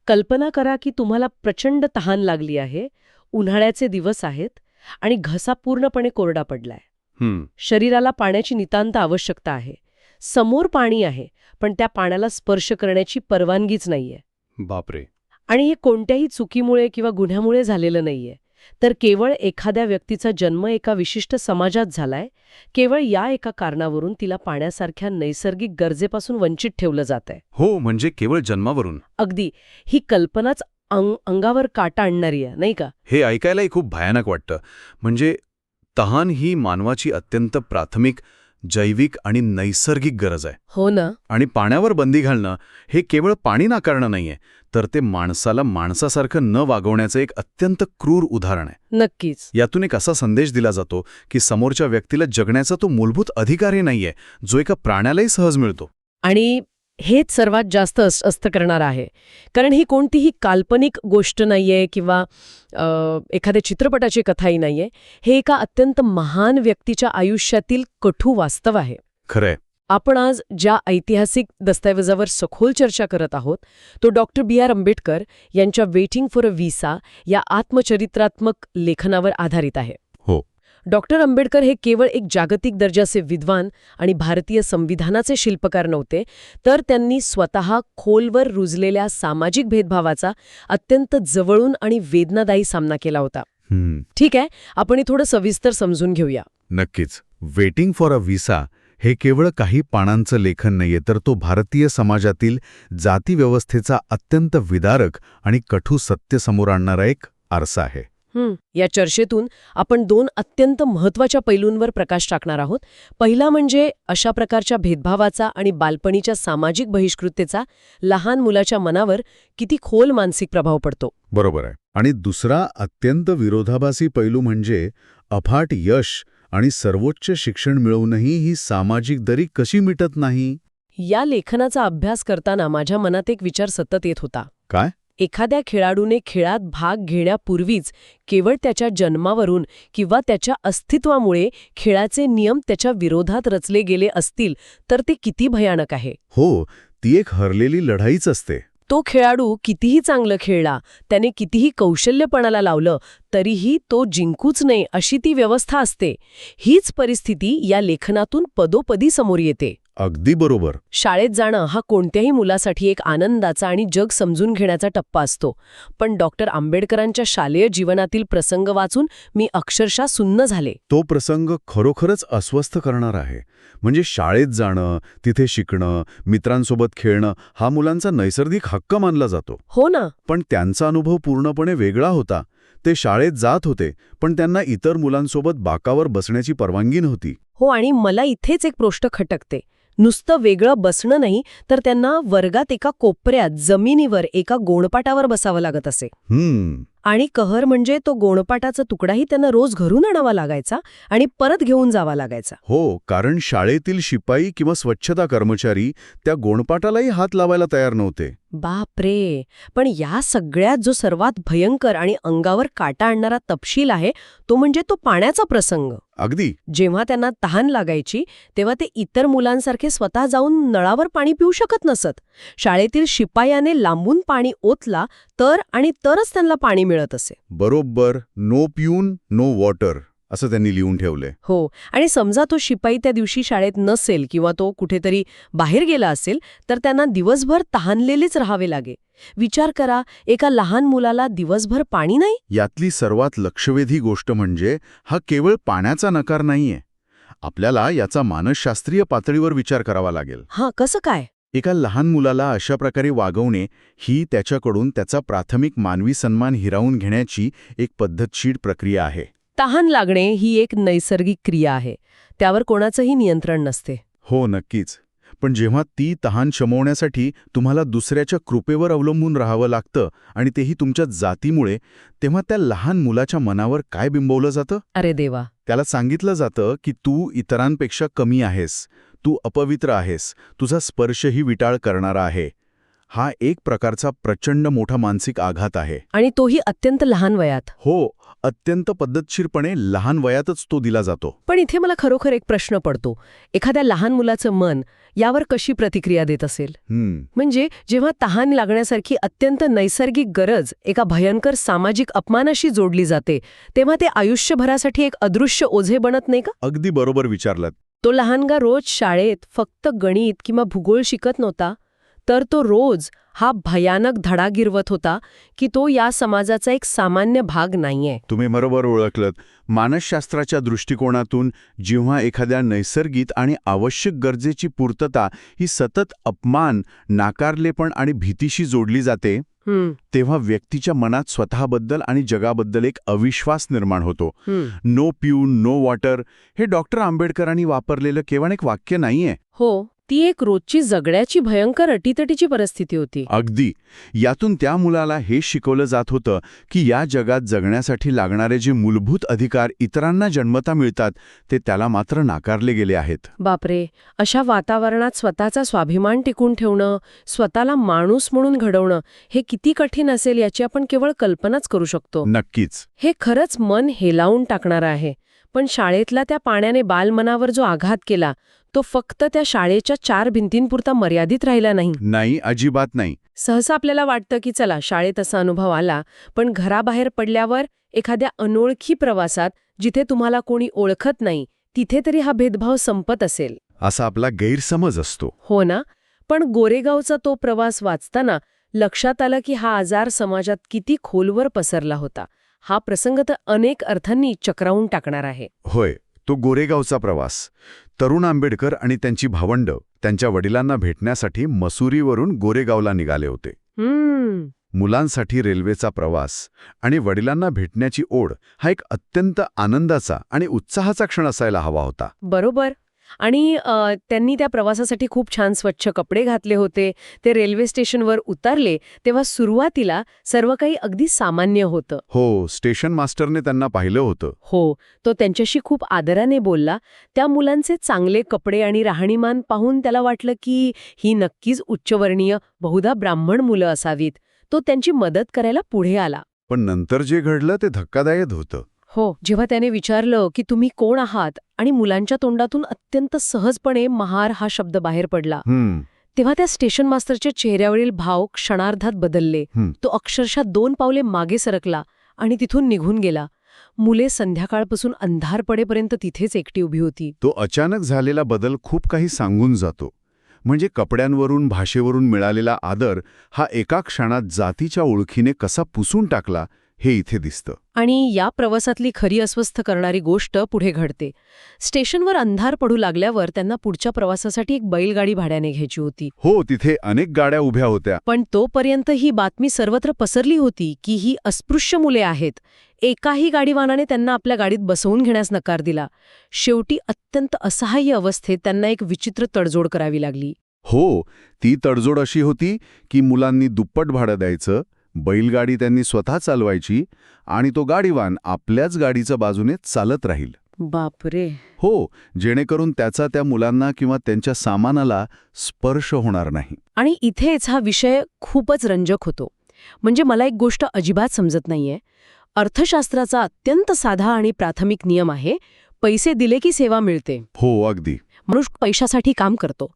कल्पना करा की तुम्हाला प्रचंड तहान लागली आहे, उन्हाळ्याचे दिवस आहेत आणि घसा पूर्णपणे कोरडा पडलाय. शरीराला पाण्याची नितांत आवश्यकता आहे. समोर पाणी आहे, पण त्या पाण्याला स्पर्श करण्याची परवानगीच नाहीये. बापरे. आणि हे कोणत्याही चुकीमुळे किंवा गुन्ह्यामुळे झालेलं नाहीये, तर केवळ एखाद्या व्यक्तीचा जन्म एका विशिष्ट समाजात झालाय, केवळ या एका कारणावरून तिला पाण्यासारख्या नैसर्गिक गरजेपासून वंचित ठेवलं जातंय. हो, म्हणजे केवळ जन्मावरून. अगदी. ही कल्पनाच अंगावर काटा आणणारी आहे, नाही का? हे ऐकायलाही खूप भयानक वाटतं. म्हणजे तहान ही मानवाची अत्यंत प्राथमिक, जैविक आणि नैसर्गिक गरज आहे. हो ना. आणि पाण्यावर बंदी घालणं हे केवळ पाणी नाकारणं नाहीये, तर ते माणसाला माणसासारखं न वागवण्याचं एक अत्यंत क्रूर उदाहरण आहे. नक्कीच. यातून एक असा संदेश दिला जातो की समोरच्या व्यक्तीला जगण्याचा तो मूलभूत अधिकारही नाहीये, जो एका प्राण्यालाही सहज मिळतो. आणि हेच सर्वात जास्त अस्वस्थ करणार आहे, कारण ही कोणतीही काल्पनिक गोष्ट नाहीये किंवा एखाद्या चित्रपटाची कथाही नाहीये. हे एका अत्यंत महान व्यक्तीच्या आयुष्यातील कठू वास्तव आहे. खरंय. आपण आज ज्या ऐतिहासिक दस्तऐवजावर सखोल चर्चा करत आहोत, तो डॉक्टर B.R. आंबेडकर यांच्या वेटिंग फॉर अ व्हिसा या आत्मचरित्रात्मक लेखनावर आधारित आहे. हो. डॉक्टर आंबेडकर हे केवळ एक जागतिक दर्जाचे विद्वान आणि भारतीय संविधानाचे शिल्पकार नव्हते, तर त्यांनी स्वतः खोलवर रुजलेल्या सामाजिक भेदभावाचा अत्यंत जवळून आणि वेदनादायी सामना केला होता. ठीक आहे, आपण हे थोडं सविस्तर समजून घेऊया. नक्कीच. वेटिंग फॉर अ व्हिसा हे केवळ काही पानांचं लेखन नाहीये, तर तो भारतीय समाजातील जातीव्यवस्थेचा अत्यंत विदारक आणि कठू सत्य समोर आणणारा एक आरसा आहे. या चर्चेतून आपण दोन अत्यंत महत्त्वाच्या पैलूंवर प्रकाश टाकणार आहोत. पहिला म्हणजे अशा प्रकारच्या भेदभावाचा आणि बालपणीच्या सामाजिक बहिष्कृतेचा लहान मुलाच्या मनावर किती खोल मानसिक प्रभाव पडतो. बरोबर आहे. आणि दुसरा अत्यंत विरोधाभासी पैलू म्हणजे अफाट यश आणि सर्वोच्च शिक्षण मिळवूनही ही सामाजिक दरी कशी मिटत नाही. या लेखनाचा अभ्यास करताना माझ्या मनात एक विचार सतत येत होता. काय? एखाद्या खेळाडूने खेळात भाग घेण्यापूर्वीच केवळ त्याच्या जन्मावरून किंवा त्याच्या अस्तित्वामुळे खेळाचे नियम त्याच्या विरोधात रचले गेले असतील तर ते किती भयानक आहे. हो, ती एक हरलेली लढाईच असते. तो खेळाडू कितीही चांगलं खेळला, त्याने कितीही कौशल्यपणाला लावलं, तरीही तो जिंकूच नये अशी ती व्यवस्था असते. हीच परिस्थिती या लेखनातून पदोपदी समोर येते. अगदी बरोबर. शाळेत जाणं हा कोणत्याही मुलासाठी एक आनंदाचा आणि जग समजून घेण्याचा टप्पा असतो. पण डॉक्टर आंबेडकरांच्या शालेय जीवनातील प्रसंग वाचून मी अक्षरशः सुन्न झाले. तो प्रसंग खरोखरच अस्वस्थ करणार आहे. म्हणजे शाळेत जाणं, तिथे शिकणं, मित्रांसोबत खेळणं हा मुलांचा नैसर्गिक हक्क मानला जातो. हो ना. पण त्यांचा अनुभव पूर्णपणे वेगळा होता. ते शाळेत जात होते, पण त्यांना इतर मुलांसोबत बाकावर बसण्याची परवानगी नव्हती. हो, आणि मला इथेच एक गोष्ट खटकते. नुसतं वेगळं बसणं नाही, तर त्यांना वर्गात एका कोपऱ्यात जमिनीवर एका गोणपाटावर बसावं लागत असे. आणि कहर म्हणजे तो गोणपाटाचा तुकडाही त्यांना रोज घरून आणावा लागायचा आणि परत घेऊन जावा लागायचा. हो, कारण शाळेतील शिपाई किंवा स्वच्छता कर्मचारी त्या गोणपाटालाही हात लावायला तयार नव्हते. बापरे. पण या सगळ्यात जो सर्वात भयंकर आणि अंगावर काटा आणणारा तपशील आहे, तो म्हणजे तो पाण्याचा प्रसंग. अगदी. जेव्हा त्यांना तहान लागायची तेव्हा ते इतर मुलांसारखे स्वतः जाऊन नळावर पाणी पिऊ शकत नसत. शाळेतील शिपायाने लांबून पाणी ओतला तरच त्यांना पाणी मिळत असे. बरोबर. नो पिऊन नो वॉटर असं त्यांनी लिहून ठेवले. हो, आणि समजा तो शिपाई त्या दिवशी शाळेत नसेल किंवा तो कुठेतरी बाहेर गेला असेल, तर त्यांना दिवसभर तहानलेलेच राहावे लागे. विचार करा, एका लहान मुलाला दिवसभर पाणी नाही. यातली सर्वात लक्षवेधी गोष्ट म्हणजे हा केवळ पाण्याचा नकार नाहीये. आपल्याला याचा मानसशास्त्रीय पातळीवर विचार करावा लागेल. कसं काय? एका लहान मुलाला अशा प्रकारे वागवणे ही त्याच्याकडून त्याचा प्राथमिक मानवी सन्मान हिरावून घेण्याची एक पद्धतशीर प्रक्रिया आहे. तहान लागणे ही एक नैसर्गिक क्रिया आहे. त्यावर कोणाचंही नियंत्रण नसते. हो, नक्कीच. पण जेव्हा ती तहान शमवण्यासाठी तुम्हाला दुसऱ्याच्या कृपेवर अवलंबून राहावं लागतं आणि तेही तुमच्या जातीमुळे, तेव्हा त्या लहान मुलाच्या मनावर काय बिंबवलं जातं? अरे देवा. त्याला सांगितलं जातं की तू इतरांपेक्षा कमी आहेस, तू अपवित्र आहेस, तुझा स्पर्शही विटाळ करणारा आहे. हा एक प्रकारचा प्रचंड मोठा मानसिक आघात आहे. आणि तोही अत्यंत लहान वयात. हो, अत्यंत पद्धतशीरपणे लहान वयातच तो दिला जातो. पण इथे मला खरोखर एक प्रश्न पडतो. एखाद्या लहान मुलाचं मन यावर कशी प्रतिक्रिया देत असेल? म्हणजे जेव्हा तहान लागण्यासारखी अत्यंत नैसर्गिक गरज एका भयंकर सामाजिक अपमानाशी जोडली जाते, तेव्हा ते आयुष्यभरासाठी एक अदृश्य ओझे बनत नाही का? अगदी बरोबर विचारलं. तो लहानगा रोज शाळेत फक्त गणित किंवा भूगोल शिकत नव्हता, तर तो रोज हा भयानक धडा गिरवत होता की तो या समाजाचा एक सामान्य भाग नाहीये. तुम्ही बरोबर ओळखलत. मानसशास्त्राच्या दृष्टिकोनातून जेव्हा एखाद्या नैसर्गिक आणि आवश्यक गरजेची पूर्तता ही सतत अपमान, नाकारलेपण आणि भीतीशी जोडली जाते, तेव्हा व्यक्तीच्या मनात स्वतःबद्दल आणि जगाबद्दल एक अविश्वास निर्माण होतो. नो पिऊन नो वॉटर हे डॉक्टर आंबेडकरांनी वापरलेलं केवळ एक वाक्य नाहीये. हो, ती एक रोजची जगण्याची भयंकर अटीतटीची परिस्थिती होती. अगदी. यातून त्या मुलाला हे शिकवलं जात होतं की या जगात जगण्यासाठी लागणारे जे मूलभूत अधिकार इतरांना जन्मता मिळतात ते त्याला मात्र नाकारले गेले आहेत. बापरे, अशा वातावरणात स्वतःचा स्वाभिमान टिकून ठेवणं, स्वतःला माणूस म्हणून घडवणं हे किती कठीण असेल याची आपण केवळ कल्पनाच करू शकतो. नक्कीच. हे खरंच मन हेलावून टाकणारं आहे. पण शाळेतल्या त्या पाण्याने बालमनावर जो आघात केला तो फक्त त्या शाळेच्या 4 भिंतींपुरता मर्यादित राहिला नाही. नाही, अजिबात नाही. सहसा आपल्याला वाटतं की चला शाळेत असा अनुभव आला, पण घराबाहेर पडल्यावर एखाद्या अनोळखी प्रवासात जिथे तुम्हाला कोणी ओळखत नाही तिथे तरी हा भेदभाव संपत असेल असा आपला गैरसमज असतो. हो ना. पण गोरेगावचा तो प्रवास वाचताना लक्षात आलं की हा आजार समाजात किती खोलवर पसरला होता. हा प्रसंग तर अनेक अर्थांनी चक्रावून टाकणार आहे. होय, तो गोरेगावचा प्रवास. तरुण आंबेडकर आणि त्यांची भावंड त्यांच्या वडिलांना भेटण्यासाठी मसुरीवरून गोरेगावला निघाले होते. मुलांसाठी रेल्वेचा प्रवास आणि वडिलांना भेटण्याची ओढ हा एक अत्यंत आनंदाचा आणि उत्साहाचा क्षण असायला हवा होता. बरोबर. आणि त्यांनी त्या प्रवासासाठी खूप छान स्वच्छ कपडे घातले होते. ते रेल्वे स्टेशनवर उतरले तेव्हा सुरुवातीला सर्व काही अगदी सामान्य होतं. हो, स्टेशन मास्टरने त्यांना पाहिलं होतं. हो, तो त्यांच्याशी खूप आदराने बोलला. त्या मुलांचे चांगले कपडे आणि राहणीमान पाहून त्याला वाटलं की ही नक्कीच उच्चवर्णीय, बहुधा ब्राह्मण मुलं असावीत. तो त्यांची मदत करायला पुढे आला. पण नंतर जे घडलं ते धक्कादायक होतं. हो, जेव्हा त्याने विचारलं की तुम्ही कोण आहात आणि मुलांच्या तोंडातून अत्यंत सहजपणे महार हा शब्द बाहेर पडला, तेव्हा त्या स्टेशन मास्टरच्या चेहऱ्यावरील भाव क्षणार्धात बदलले. तो अक्षरशः 2 पावले मागे सरकला आणि तिथून निघून गेला. मुले संध्याकाळपासून अंधार पडेपर्यंत तिथेच एकटी उभी होती. तो अचानक झालेला बदल खूप काही सांगून जातो. म्हणजे कपड्यांवरून, भाषेवरून मिळालेला आदर हा एका क्षणात जातीच्या ओळखीने कसा पुसून टाकला हे इथे दिसतं. आणि या प्रवासातली खरी अस्वस्थ करणारी गोष्ट पुढे घडते. स्टेशनवर अंधार पडू लागल्यावर त्यांना पुढच्या प्रवासासाठी एक बैलगाडी भाड्याने घ्यायची होती. हो, तिथे अनेक गाड्या उभ्या होत्या. पण तोपर्यंत ही बातमी सर्वत्र पसरली होती की ही अस्पृश्य मुले आहेत. एकाही गाडीवानाने त्यांना आपल्या गाडीत बसवून घेण्यास नकार दिला. शेवटी अत्यंत असहाय्य अवस्थेत त्यांना एक विचित्र तडजोड करावी लागली. हो, ती तडजोड अशी होती की मुलांनी दुप्पट भाडं द्यायचं, बैलगाडी त्यांनी स्वतः चालवायची आणि तो गाडीवान आपल्याच गाडीच्या बाजूने चालत राहील. बापरे. हो, जेणेकरून त्याचा त्या मुलांना किंवा त्यांच्या सामानाला स्पर्श होणार नाही. आणि इथेच हा विषय खूपच रंजक होतो. म्हणजे मला एक गोष्ट अजिबात समजत नाहीये. अर्थशास्त्राचा अत्यंत साधा आणि प्राथमिक नियम आहे, पैसे दिले की सेवा मिळते. हो, अगदी. मनुष्य पैशासाठी काम करतो.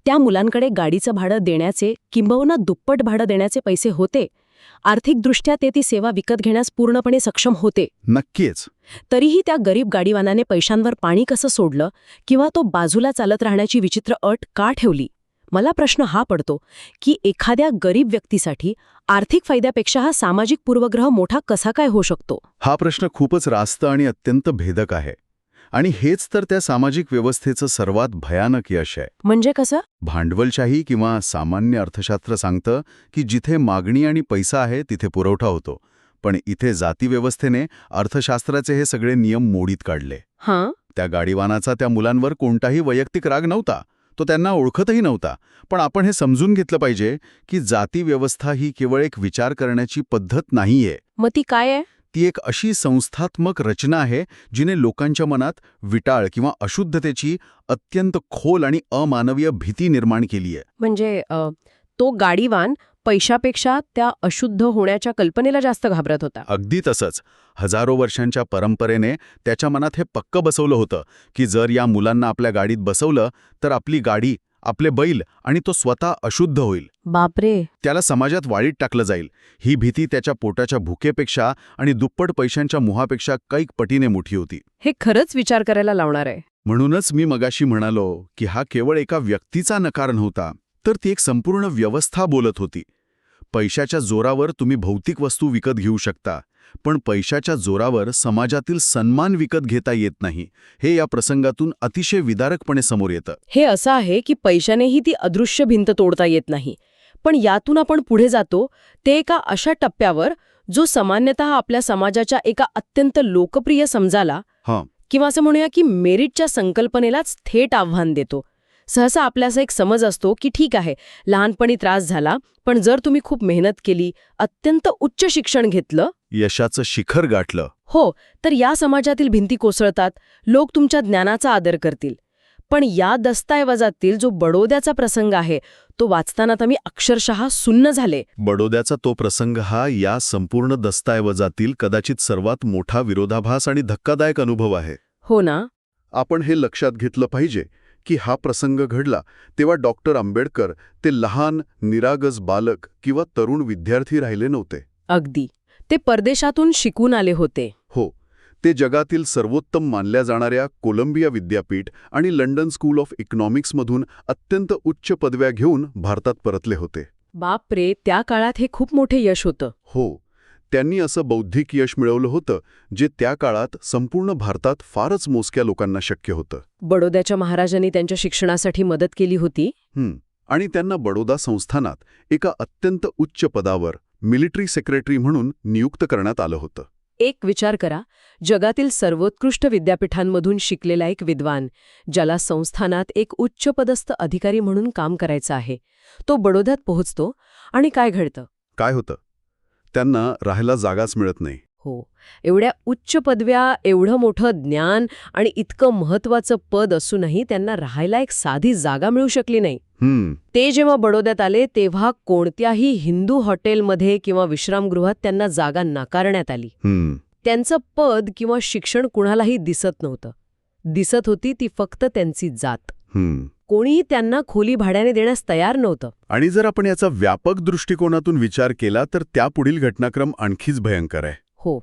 त्या मुलांकडे गाडीचं भाडं देण्याचे किंबहुना दुप्पट भाडं देण्याचे पैसे होते. आर्थिकदृष्ट्या ते ती सेवा विकत घेण्यास पूर्णपणे सक्षम होते. नक्कीच. तरीही त्या गरीब गाडीवानाने पैशांवर पाणी कसं सोडलं किंवा तो बाजूला चालत राहण्याची विचित्र अट का ठेवली? मला प्रश्न हा पडतो की एखाद्या गरीब व्यक्तीसाठी आर्थिक फायद्यापेक्षा हा सामाजिक पूर्वग्रह मोठा कसा काय होऊ शकतो? हा प्रश्न खूपच रास्त आणि अत्यंत भेदक आहे. आणि हेच तर त्या सामाजिक व्यवस्थेचं सर्वात भयानक यश आहे. म्हणजे कसं? भांडवलशाही किंवा सामान्य अर्थशास्त्र सांगतं की जिथे मागणी आणि पैसा आहे तिथे पुरवठा होतो. पण इथे जातीव्यवस्थेने अर्थशास्त्राचे हे सगळे नियम मोडीत काढले. हां. त्या गाडीवानाचा त्या मुलांवर कोणताही वैयक्तिक राग नव्हता. तो त्यांना ओळखतही नव्हता. पण आपण हे समजून घेतलं पाहिजे की जातीव्यवस्था ही केवळ एक विचार करण्याची पद्धत नाहीये. मग ती काय आहे? ती एक अशी संस्थात्मक रचना आहे जिने लोकांच्या मनात विटाळ किंवा अशुद्धतेची अत्यंत खोल आणि अमानवीय भीती निर्माण केली आहे. म्हणजे तो गाडीवान पैशापेक्षा त्या अशुद्ध होण्याच्या कल्पनेला जास्त घाबरत होता. अगदी तसंच. हजारो वर्षांच्या परंपरेने त्याच्या मनात हे पक्क बसवलं होतं की जर या मुलांना आपल्या गाडीत बसवलं तर आपली गाडी, आपले बैल आणि तो स्वतः अशुद्ध होईल. बापरे. त्याला समाजात वाळीत टाकलं जाईल. ही भीती त्याच्या पोटाच्या भुकेपेक्षा आणि दुप्पट पैशांच्या मोहापेक्षा कैक पटीने मोठी होती. हे खरंच विचार करायला लावणार आहे. म्हणूनच मी मगाशी म्हणालो की हा केवळ एका व्यक्तीचा नकार नव्हता, तर ती एक संपूर्ण व्यवस्था बोलत होती. पैशाच्या जोरावर तुम्ही भौतिक वस्तू विकत घेऊ शकता, पण पैशाच्या जोरावर समाजातील सन्मान विकत घेता येत नाही, हे या प्रसंगातून अतिशय विदारकपणे समोर येतं. हे असं आहे की पैशानेही ती अदृश्य भिंत तोडता येत नाही. पण यातून आपण पुढे जातो ते एका अशा टप्प्यावर जो सामान्यतः आपल्या समाजाच्या एका अत्यंत लोकप्रिय समजाला किंवा असं म्हणूया की मेरिटच्या संकल्पनेलाच थेट आव्हान देतो. सहसा आपल्याचा एक समज असतो की ठीक आहे, लहानपणी त्रास झाला, पण जर तुम्ही खूप मेहनत केली, अत्यंत उच्च शिक्षण घेतलं, यशाचं शिखर गाठलं, हो, तर या समाजातील भिंती कोसळतात, लोक तुमच्या ज्ञानाचा आदर करतील. पण या दस्तऐवजातील जो बडोद्याचा प्रसंग आहे तो वाचताना तर मी अक्षरशः सुन्न झाले. बडोद्याचा तो प्रसंग हा या संपूर्ण दस्तऐवजातील कदाचित सर्वात मोठा विरोधाभास आणि धक्कादायक अनुभव आहे. हो ना. आपण हे लक्षात घेतलं पाहिजे की हा प्रसंग घडला तेव्हा डॉक्टर आंबेडकर ते लहान निरागस बालक किंवा तरुण विद्यार्थी राहिले नव्हते. अगदी. ते परदेशातून शिकून आले होते. हो, ते जगातील सर्वोत्तम मानल्या जाणाऱ्या कोलंबिया विद्यापीठ आणि लंडन स्कूल ऑफ इकॉनॉमिक्समधून अत्यंत उच्च पदव्या घेऊन भारतात परतले होते. बापरे, त्या काळात हे खूप मोठे यश होतं. हो, त्यांनी असं बौद्धिक यश मिळवलं होतं जे त्या काळात संपूर्ण भारतात फारच मोजक्या लोकांना शक्य होतं. बडोद्याच्या महाराजांनी त्यांच्या शिक्षणासाठी मदत केली होती. आणि त्यांना बडोदा संस्थानात एका अत्यंत उच्च पदावर मिलिटरी सेक्रेटरी म्हणून नियुक्त करण्यात आलं होतं. एक विचार करा, जगातील सर्वोत्कृष्ट विद्यापीठांमधून शिकलेला एक विद्वान, ज्याला संस्थानात एक उच्चपदस्थ अधिकारी म्हणून काम करायचं आहे, तो बडोद्यात पोहोचतो आणि काय घडतं? काय होतं? त्यांना राहायला जागाच मिळत नाही. हो, एवढ्या उच्च पदव्या, एवढं मोठं ज्ञान आणि इतकं महत्वाचं पद असूनही त्यांना राहायला एक साधी जागा मिळू शकली नाही. ते जेव्हा बडोद्यात आले तेव्हा कोणत्याही हिंदू हॉटेलमध्ये किंवा विश्रामगृहात त्यांना जागा नाकारण्यात आली. त्यांचं पद किंवा शिक्षण कुणालाही दिसत नव्हतं. दिसत होती ती फक्त त्यांची जात. कोणीही त्यांना खोली भाड्याने देण्यास तयार नव्हतं. आणि जर आपण याचा व्यापक दृष्टिकोनातून विचार केला तर त्यापुढील घटनाक्रम आणखीच भयंकर आहे. हो,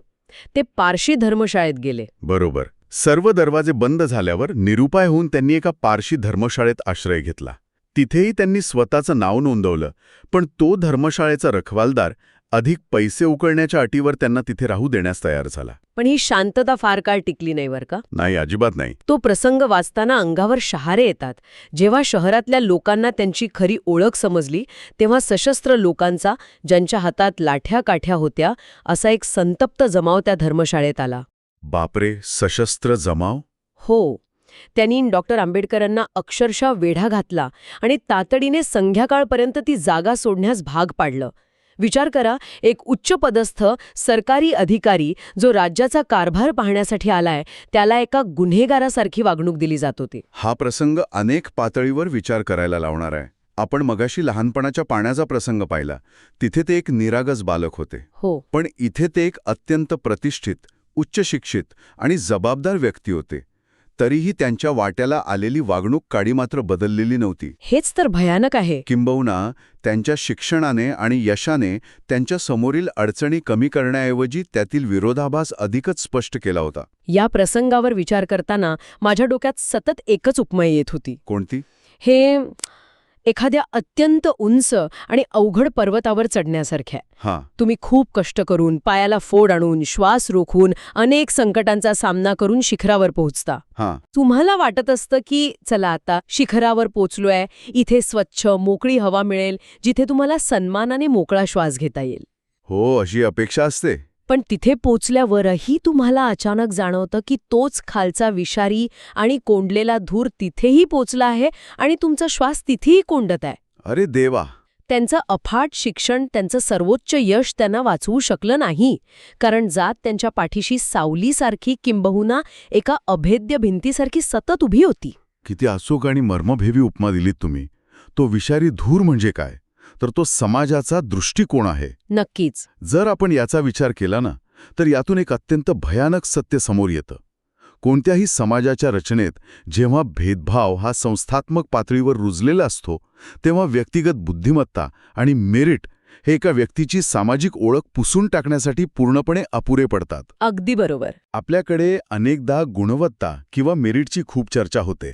ते पारशी धर्मशाळेत गेले. बरोबर. सर्व दरवाजे बंद झाल्यावर निरुपाय होऊन त्यांनी एका पारशी धर्मशाळेत आश्रय घेतला. तिथेही त्यांनी स्वतःचं नाव नोंदवलं, पण तो धर्मशाळेचा रखवालदार अधिक पैसे उकळण्याच्या अटीवर त्यांना तिथे राहू देण्यास तयार झाला. पण ही शांतता फार काळ टिकली नाही बरं का. नाही, अजिबात नाही. तो प्रसंग वाचताना अंगावर शहारे येतात. जेव्हा शहरातल्या लोकांना त्यांची खरी ओळख समजली तेव्हा सशस्त्र लोकांचा, ज्यांच्या हातात लाठ्या-काठ्या होत्या, असा एक संतप्त जमाव त्या धर्मशाळेत आला. बापरे, सशस्त्र जमाव? हो. त्यांनी डॉक्टर आंबेडकरांना अक्षरशः वेढा घातला आणि तातडीने संध्याकाळपर्यंत ती जागा सोडण्यास भाग पाडलं. विचार करा, एक उच्चपदस्थ सरकारी अधिकारी जो राज्याचा कारभार पाहण्यासाठी आलाय, त्याला एका गुन्हेगारासारखी वागणूक दिली जात होती. हा प्रसंग अनेक पातळीवर विचार करायला लावणार आहे. आपण मगाशी लहानपणाच्या पाण्याचा प्रसंग पाहिला. तिथे ते एक निरागस बालक होते. हो. पण इथे ते एक अत्यंत प्रतिष्ठित, उच्च शिक्षित आणि जबाबदार व्यक्ती होते. तरीही त्यांच्या वाट्याला आलेली वागणूक काडी मात्र बदललेली नव्हती. हेच तर भयानक आहे. किंबहुना त्यांच्या शिक्षणाने आणि यशाने त्यांच्या समोरील अडचणी कमी करण्याऐवजी त्यातील विरोधाभास अधिकच स्पष्ट केला होता. या प्रसंगावर विचार करताना माझ्या डोक्यात सतत एकच उपमा येत होती. कोणती? हे एखाद्या अत्यंत उंच आणि अवघड पर्वतावर चढण्यासारख्या. तुम्ही खूप कष्ट करून, पायाला फोड आणून, श्वास रोखून, अनेक संकटांचा सामना करून शिखरावर पोहोचता. तुम्हाला वाटत असतं की चला आता शिखरावर पोचलोय, इथे स्वच्छ मोकळी हवा मिळेल, जिथे तुम्हाला सन्मानाने मोकळा श्वास घेता येईल. हो, अशी अपेक्षा असते. पण तिथे पोचल्यावरही तुम्हाला अचानक जाणवतं की तोच खालचा विषारी आणि कोंडलेला धूर तिथेही पोचला आहे आणि तुमचा श्वास तिथेही कोंडत आहे. अरे देवा. त्यांचं अफाट शिक्षण, त्यांचं सर्वोच्च यश त्यांना वाचवू शकलं नाही, कारण जात त्यांच्या पाठीशी सावलीसारखी किंबहुना एका अभेद्य भिंतीसारखी सतत उभी होती. किती अचूक आणि मर्मभेदी उपमा दिलीत तुम्ही. तो विषारी धूर म्हणजे काय? तर तो समाजाचा दृष्टिकोन आहे. नक्कीच. जर आपण याचा विचार केला ना, तर यातून एक अत्यंत भयानक सत्य समोर येतं. कोणत्याही समाजाच्या रचनेत जेव्हा भेदभाव हा संस्थात्मक पातळीवर रुजलेला असतो, तेव्हा व्यक्तिगत बुद्धिमत्ता आणि मेरिट हे एका व्यक्तीची सामाजिक ओळख पुसून टाकण्यासाठी पूर्णपणे अपुरे पडतात. अगदी बरोबर. आपल्याकडे अनेकदा गुणवत्ता किंवा मेरिटची खूप चर्चा होते.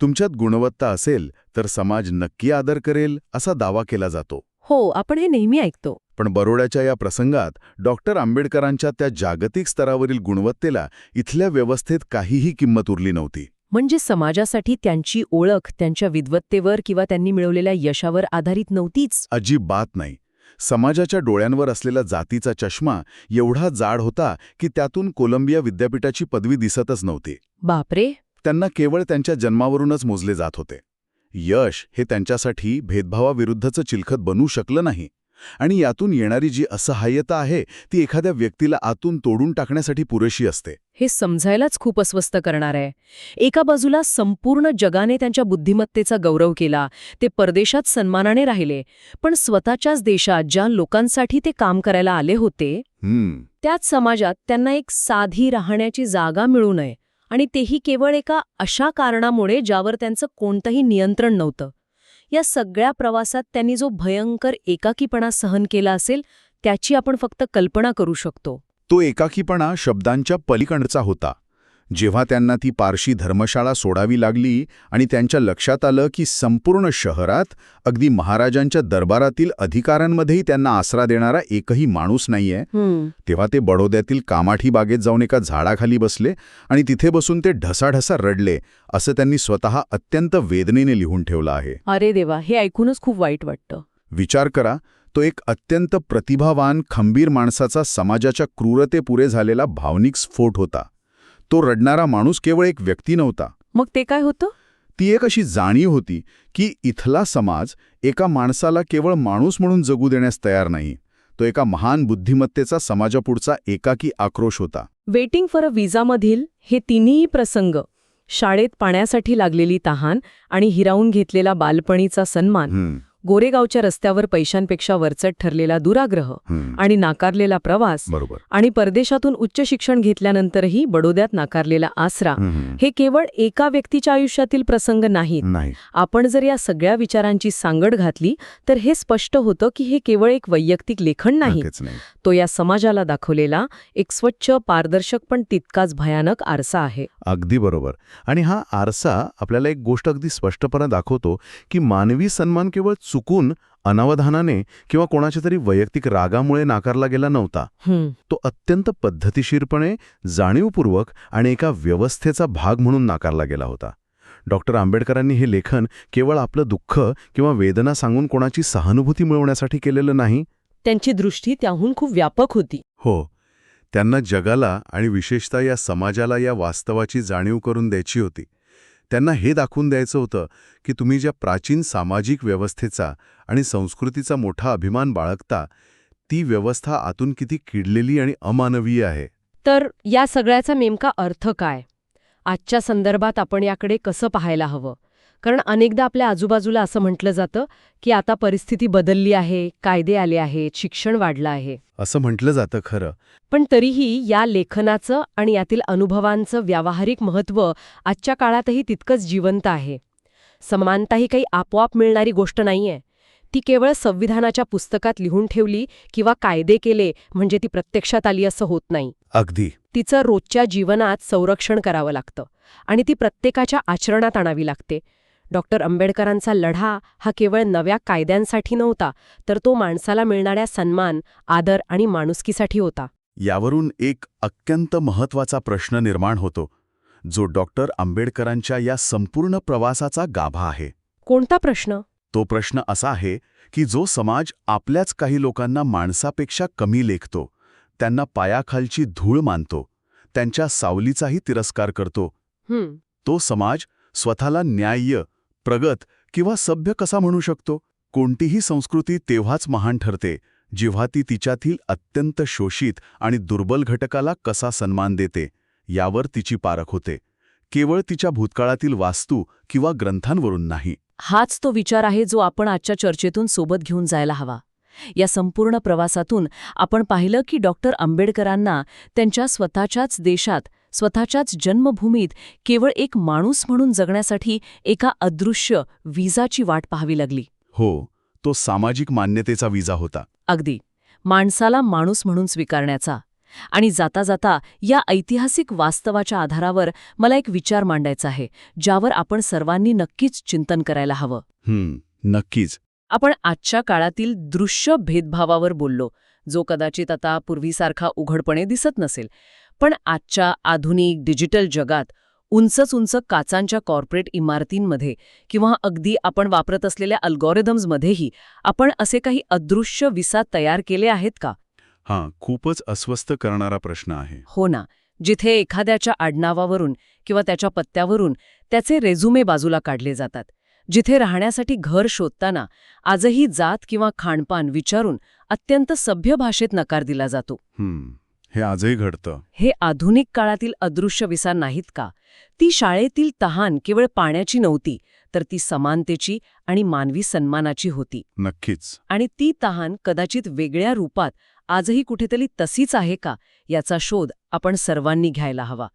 तुमच्यात गुणवत्ता असेल तर समाज नक्की आदर करेल असा दावा केला जातो. हो, आपण हे नेहमी ऐकतो. पण बरोड्याच्या या प्रसंगात डॉक्टर आंबेडकरांच्या त्या जागतिक स्तरावरील गुणवत्तेला इथल्या व्यवस्थेत काहीही किंमत उरली नव्हती. म्हणजे समाजासाठी त्यांची ओळख त्यांच्या विद्वत्तेवर किंवा त्यांनी मिळवलेल्या यशावर आधारित नव्हतीच. अजिबात नाही. समाजाच्या डोळ्यांवर असलेला जातीचा चष्मा एवढा जाड होता की त्यातून कोलंबिया विद्यापीठाची पदवी दिसतच नव्हती. बापरे. त्यांना केवळ त्यांच्या जन्मावरूनच मोजले जात होते. यश हे त्यांच्यासाठी भेदभावाविरुद्धचं चिलखत बनू शकलं नाही. आणि यातून येणारी जी असहाय्यता आहे ती एखाद्या व्यक्तीला आतून तोडून टाकण्यासाठी पुरेशी असते. हे समजायलाच खूप अस्वस्थ करणार आहे. एका बाजूला संपूर्ण जगाने त्यांच्या बुद्धिमत्तेचा गौरव केला, ते परदेशात सन्मानाने राहिले, पण स्वतःच्याच देशात ज्या लोकांसाठी ते काम करायला आले होते त्याच समाजात त्यांना एक साधी राहण्याची जागा मिळू नये, आणि तेही केवळ एका अशा कारणामुळे ज्यावर त्यांचं कोणतंही नियंत्रण नव्हतं. या सगळ्या प्रवासात त्यांनी जो भयंकर एकाकीपणा सहन केला असेल त्याची आपण फक्त कल्पना करू शकतो. तो एकाकीपणा शब्दांच्या पलीकडचा होता. जेव्हा त्यांना ती पारशी धर्मशाळा सोडावी लागली आणि त्यांच्या लक्षात आलं की संपूर्ण शहरात, अगदी महाराजांच्या दरबारातील अधिकाऱ्यांमध्येही त्यांना आसरा देणारा एकही माणूस नाहीये, तेव्हा ते बडोद्यातील कामाठी बागेत जाऊन एका झाडाखाली बसले आणि तिथे बसून ते ढसाढसा रडले, असं त्यांनी स्वतः अत्यंत वेदनेने लिहून ठेवलं आहे. अरे देवा, हे ऐकूनच खूप वाईट वाटतं. विचार करा, तो एक अत्यंत प्रतिभावान खंबीर माणसाचा समाजाच्या क्रूरतेपुरे झालेला भावनिक स्फोट होता. तो रडणारा माणूस केवळ एक व्यक्ती नव्हता. मग ते काय होतं? ती एक अशी जाणीव होती की इथला समाज एका माणसाला केवळ माणूस म्हणून जगू देण्यास तयार नाही. तो एका महान बुद्धिमत्तेचा समाजापुढचा एकाकी आक्रोश होता. वेटिंग फॉर अ व्हिसामधील हे तिन्ही प्रसंग, शाळेत पाण्यासाठी लागलेली तहान आणि हिरावून घेतलेला बालपणीचा सन्मान, गोरेगावच्या रस्त्यावर पैशांपेक्षा वरचढ ठरलेला दुराग्रह आणि नाकारलेला प्रवास, बरोबर, आणि परदेशातून उच्च शिक्षण घेतल्यानंतरही बडोद्यात नाकारलेला आसरा, हे केवळ एका व्यक्तीच्या आयुष्यातील प्रसंग नाहीत. नाही. आपण जर या सगळ्या विचारांची सांगड घातली तर हे स्पष्ट होतं की हे केवळ एक वैयक्तिक लेखन नाही, तो या समाजाला दाखवलेला एक स्वच्छ, पारदर्शक पण तितकाच भयानक आरसा आहे. अगदी बरोबर. आणि हा आरसा आपल्याला एक गोष्ट अगदी स्पष्टपणे दाखवतो की मानवी सन्मान केवळ चुकून, अनावधानाने किंवा कोणाच्या तरी वैयक्तिक रागामुळे नाकारला गेला नव्हता. तो अत्यंत पद्धतशीरपणे, जाणीवपूर्वक आणि एका व्यवस्थेचा भाग म्हणून नाकारला गेला होता. डॉक्टर आंबेडकरांनी हे लेखन केवळ आपलं दुःख किंवा वेदना सांगून कोणाची सहानुभूती मिळवण्यासाठी केलेलं नाही. त्यांची दृष्टी त्याहून खूप व्यापक होती. हो, त्यांना जगाला आणि विशेषतः या समाजाला या वास्तवाची जाणीव करून द्यायची होती. त्यांना हे दाखवून द्यायचं होतं की तुम्ही ज्या प्राचीन सामाजिक व्यवस्थेचा आणि संस्कृतीचा मोठा अभिमान बाळगता, ती व्यवस्था आतून किती किडलेली आणि अमानवीय आहे. तर या सगळ्याचा नेमका अर्थ काय? आजच्या संदर्भात आपण याकडे कसं पाहायला हवं? कारण अनेकदा आपल्या आजूबाजूला असं म्हटलं जातं की आता परिस्थिती बदलली आहे, कायदे आले आहेत, शिक्षण वाढलं आहे. असं म्हटलं जातं खरं. पण तरीही या लेखनाचं आणि यातील अनुभवांचं व्यावहारिक महत्त्व आजच्या काळातही तितकंच जिवंत आहे. समानता ही काही आपोआप मिळणारी गोष्ट नाहीये. ती केवळ संविधानाच्या पुस्तकात लिहून ठेवली किंवा कायदे केले म्हणजे ती प्रत्यक्षात आली असं होत नाही. अगदी. तिचं रोजच्या जीवनात संरक्षण करावं लागतं आणि ती प्रत्येकाच्या आचरणात आणावी लागते. डॉक्टर आंबेडकरांचा लढा हा केवळ नव्या कायद्यांसाठी नव्हता, तर तो माणसाला मिळणाऱ्या सन्मान, आदर आणि माणुसकीसाठी होता. यावरून एक अत्यंत महत्त्वाचा प्रश्न निर्माण होतो, जो डॉक्टर आंबेडकरांच्या या संपूर्ण प्रवासाचा गाभा आहे. कोणता प्रश्न? तो प्रश्न असा आहे की जो समाज आपल्याच काही लोकांना माणसापेक्षा कमी लेखतो, त्यांना पायाखालची धूळ मानतो, त्यांच्या सावलीचाही तिरस्कार करतो, तो समाज स्वतःला न्याय्य, प्रगत किंवा सभ्य कसा म्हणू शकतो? कोणतीही संस्कृती तेव्हाच महान ठरते जेव्हा ती तिच्यातील अत्यंत शोषित आणि दुर्बल घटकाला कसा सन्मान देते यावर तिची पारख होते. केवळ तिच्या भूतकाळातील वास्तू किंवा ग्रंथांवरून नाही. हाच तो विचार आहे जो आपण आजच्या चर्चेतून सोबत घेऊन जायला हवा. या संपूर्ण प्रवासातून आपण पाहिलं की डॉक्टर आंबेडकरांना त्यांच्या स्वतःच्याच देशात, स्वतःच्याच जन्मभूमीत केवळ एक माणूस म्हणून जगण्यासाठी एका अदृश्य विजाची वाट पाहावी लागली. हो, तो सामाजिक मान्यतेचा विजा होता. अगदी, माणसाला माणूस म्हणून स्वीकारण्याचा. आणि जाता जाता या ऐतिहासिक वास्तवाच्या आधारावर मला एक विचार मांडायचा आहे, ज्यावर आपण सर्वांनी नक्कीच चिंतन करायला हवं. नक्कीच. आपण आजच्या काळातील दृश्य भेदभावावर बोललो, जो कदाचित आता पूर्वीसारखा उघडपणे दिसत नसेल. पण आजच्या आधुनिक डिजिटल जगात उंच काचांच्या कॉर्पोरेट इमारतींमध्ये किंवा अगदी आपण वापरत असलेल्या अल्गोरिदम्समध्येही आपण असे काही अदृश्य विसा तयार केले आहेत का? हां, खूपच अस्वस्थ करणारा प्रश्न आहे. हो ना, जिथे एखाद्याच्या आडनावावरून किंवा त्याच्या पत्त्यावरून त्याचे रेझ्युमे बाजूला काढले जातात. जिथे राहण्यासाठी घर शोधताना आजही जात किंवा खाणपान विचारून अत्यंत सभ्य भाषेत नकार दिला जातो. हे आजही घडतं. हे आधुनिक काळातील अदृश्य विसा नाहीत का? ती शाळेतील तहान केवळ पाण्याची नव्हती, तर ती समानतेची आणि मानवी सन्मानाची होती. नक्कीच. आणि ती तहान कदाचित वेगळ्या रूपात आजही कुठेतरी तशीच आहे का, याचा शोध आपण सर्वांनी घ्यायला हवा.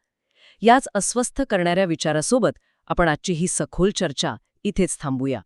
याच अस्वस्थ करणाऱ्या विचारासोबत आपण आजची ही सखोल चर्चा इथेच थांबूया.